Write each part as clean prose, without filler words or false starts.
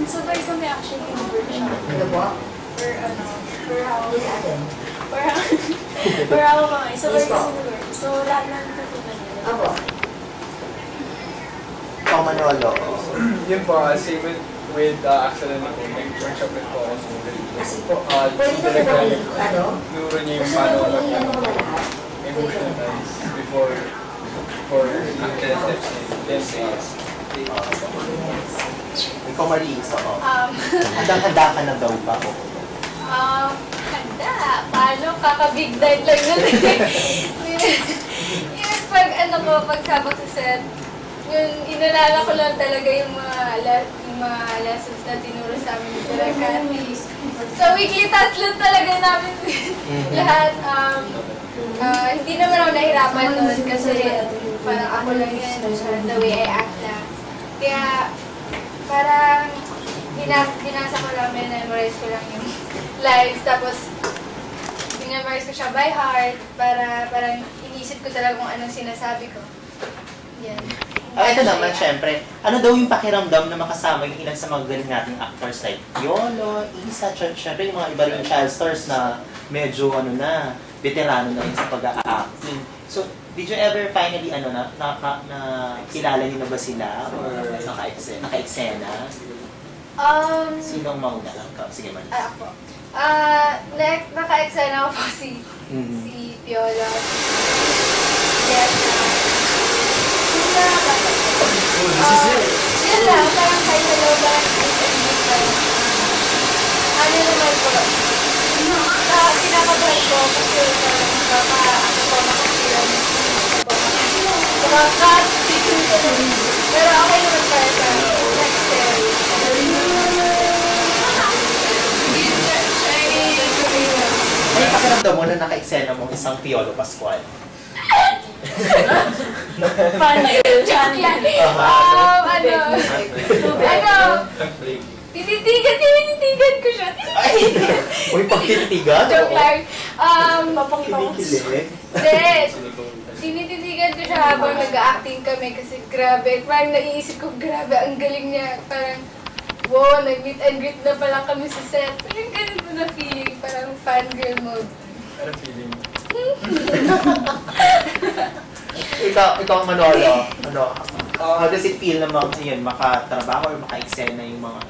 sabay kami actually yung workshop. Ano po? For how kami. Sabay Yes po. kami nag-work. So, lahat na natutunan nila. Apo. Ikaw, Manolo. Yun po, same with Axel and Nicole, nag-workshop rin po ako sa Kasi po, pwede na po ano? nuro niya yung Kasi paano po yung ano mga lahat. emotionalize before actual steps then says. Ikaw, Marisa. Oo. Um, Handang-handa ka na daw ba? Handa. Paano? Kaka-big night lang nun. Yun, pag sabak sa set, yung inalala ko lang talaga yung mga lessons na tinuro sa amin ni Tirakan. So, weekly task lang talaga namin lahat. Hindi naman ako nahirapan nun kasi parang ako lang yan, the way I act lang. Kaya, parang binasa ko lang, memorize ko lang yung lines, tapos memorize ko siya by heart para parang inisip ko talaga kung anong sinasabi ko. Yan. Ito naman, syempre, ano daw yung pakiramdam na makasama yung ilan sa mga galing nating actors like Piolo, Isa, syempre yung mga iba rin child stars na medyo veterano na rin sa pag-a-acting. So, did you ever finally, kilala niyo na ba sila? Or naka-eksena? Sinong mauna? Sige, Maris. Ako. Naka-eksena ko po si Piolo. Yes. Yun lang, parang kahit hello ba, ano naman po, kinakabahan ko kasi makakasiran pero okay naman para sa next series. May pakiramdam mo na naka-eksena mo isang Piolo Pascual? Joke lang. Tinitigan ko siya. Uy, pagtitigan? Joke lang. Kinikilig? Tinititigan ko siya habang nag-acting kami kasi grabe. Parang naiisip ko, grabe, ang galing niya. Parang, wow, nag-meet and greet na pala kami sa set. Parang ganun po na feeling. Parang fangirl mode. Ano feeling? Ikaw ang Manolo, how does it feel na makatrabaho or maka-eksena yung mga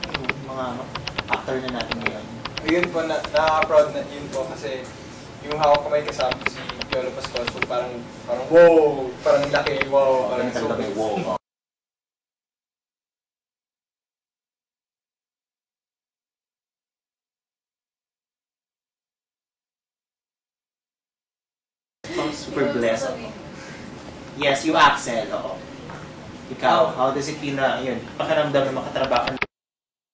actor na natin ngayon? Yun po, nakaka-proud na yun po kasi yung hawak kamay kasama si Piolo Pascual, so parang wow, parang laki, wow, parang Talaga may wow. Super blessed. Yes, you Axel, oo. Ikaw, how does it feel na, yun, pakiramdam na makatrabaho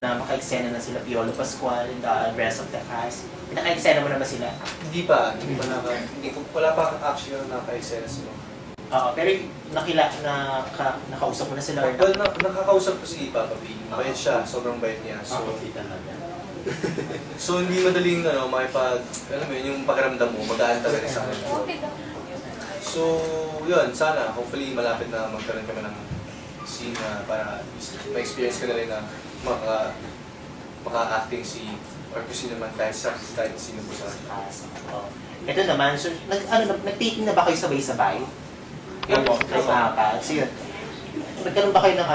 na maka-eksena na sila Piolo Pascual and the rest of the cast? Naka-eksena mo na ba sila? Wala pa actually naka-eksena sila. Oo, pero nakausap mo na sila or Well, nakakausap ko si Papa B. Bait siya, sobrang bait niya. So hindi madaling alam mo yun, yung pakiramdam mo, magaan talaga sa akin. Okay daw. So, yun, sana, hopefully malapit na magkaroon kami ng scene na para ma-experience ko na rin na maka-acting si, or kung sino man kahit sino po sa akin. Ito naman, so, nag-taping na ba kayo sabay-sabay? Opo. So yun, nagkaroon ba kayo ng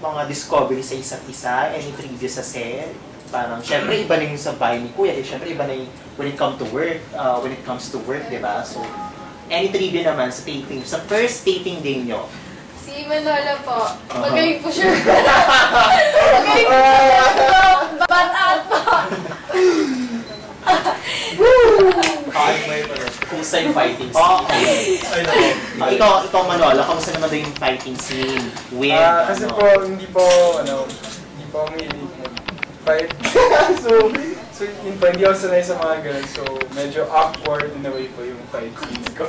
mga discovery sa isa't isa? Any trivia sa set? Parang, syempre iba na yung sabay ni Kuya, syempre iba na yung when it comes to work, di ba? So, any trivia naman sa taping, sa first taping day nyo? Si Manola po, magaling po siya. Magaling po siya. Bataan po. Kusay fighting scene. Ikaw Manola, kamusta naman daw yung fighting scene? Kasi po, hindi po umiilig mag-fight. So yun po, hindi ako sanay sa mga ganun. So, medyo awkward in a way po yung fight scenes ko.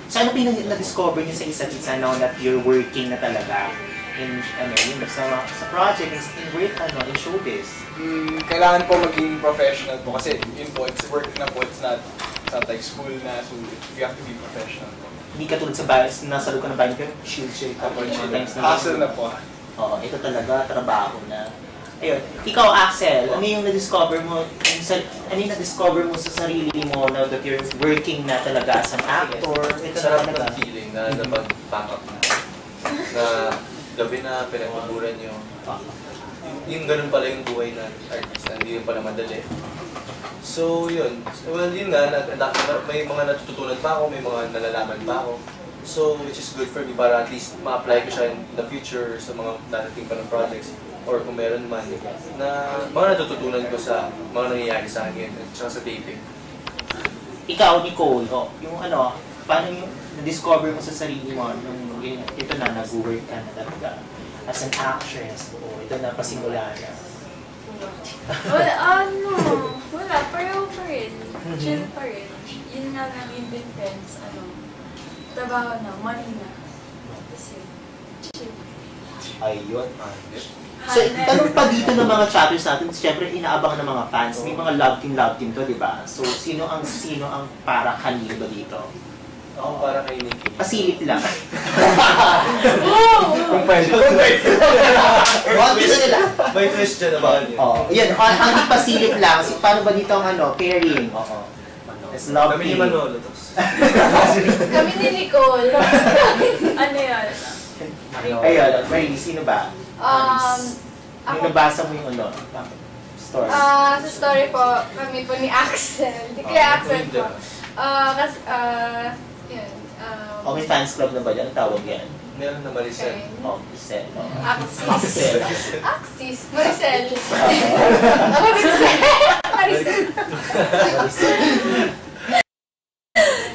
So ano na-discover niyo sa isa't isa now that you're working na talaga in sa project, in work, in showbiz? Kailangan po maging professional po kasi yun po, it's work na po, it's not like school na, so you have to be professional po. Hindi ka tulad sa bias, nasa loob ka ng bahay ko, shield ka po, times na. Hustle na po. Oo, ito talaga, trabaho na. Ayun, ikaw Axel, ano yung na-discover mo, ano yung na-discover mo sa sarili mo now that you're working na talaga as an actor? Ito na Sarap talaga. ng feeling na napag-pack up na gabi na pinagpaguran nyo. Yung ganun pala yung buhay ng artista, hindi yun pala madali. So yun, well yun nga, may mga natututunan pa ako, may mga nalalaman pa ako. So which is good for me para at least ma-apply ko siya in the future sa mga darating pa ng projects or kung meron man na mga natututunan ko sa mga nangyayari sa akin at saka sa taping. Ikaw, Nicole, yung ano, paano yung na-discover mo sa sarili mo nung ito na, nag-work ka na talaga as an actress, ito na, pasimula na. Wala, pareho pa rin. Chill pa rin. Yun nga lang yung defense, trabaho na, money na. Tapos yun, chill. Ayun. So, tanong pa dito ng mga chatters natin, siyempre inaabang ng mga fans, may mga love team to, di ba? So, sino ang para kanino ba dito? Ako para kay Nikki. Pasilip lang. Kung pwede. What gusto nila? May question about yun. Oh, yun, ang pasilip lang, paano ba dito ang pairing? Oo. It's love Kami ni team. Manolo. Kami ni Nicole. Ano yun? Ayun, Marie, sino ba? Yung Ako, nabasa mo yung story. sa story po, kami po ni Axel. Di kaya Axel po. Kasi, yun. Okay, fans club na ba yan? Ang tawag yan? Meron na Maricel. Okay. Oh, Giselle. Axis. Axel. Axis. Maricel. Maricel.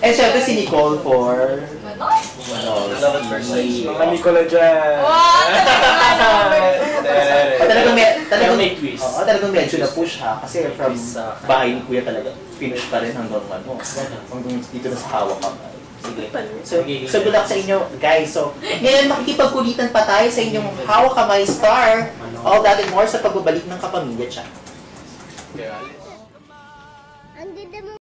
Eh, syempre si Nicole for Manos? Manol. Love at first sight. Mga Nicola dyan. Wow! Talagang may twist. Oo, talagang medyo na-push ha. Kasi from bahay ni Kuya talaga, finish pa rin hanggang hanggang dito na sa hawak ka. Sige. So good luck sa inyo, guys. So, ngayon makikipagkulitan pa tayo sa inyong Hawak Kamay Star. All that and more sa pagbabalik ng Kapamilya Chat. Kaya,